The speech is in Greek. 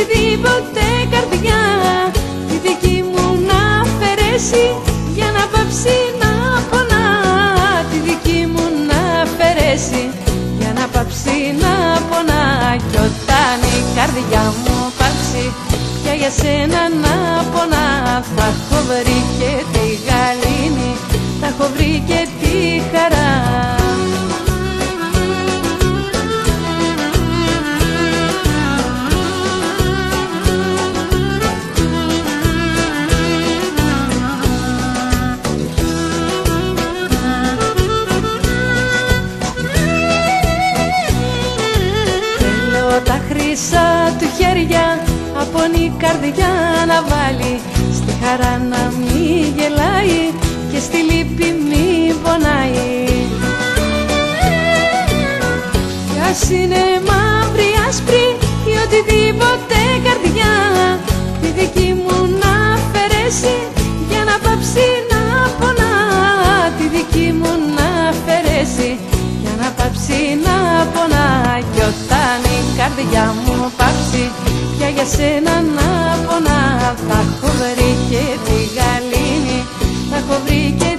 οτιδήποτε καρδιά τη δική μου να αφαιρέσει για να πάψει να πονά. Τη δική μου να αφαιρέσει για να πάψει να πονά. Κι όταν η καρδιά μου πάψει πια για σένα να πονά, θα έχω βρει και τη γαλήνη, θα έχω βρει και τη χαρά. Τα χρυσά του χέρια απονή η καρδιά να βάλει, στη χαρά να μη γελάει και στη λύπη μη πονάει. Κι ας είναι μαύρη άσπρη ή οτιδήποτε καρδιά, τη δική μου να αφαιρέσει για να πάψει να πονά. Τη δική μου να αφαιρέσει για να πάψει να πονά. Κι όταν η καρδιά μου πάψει πια για σένα να πονά, θα έχω βρει και τη γαλήνη, θα έχω βρει και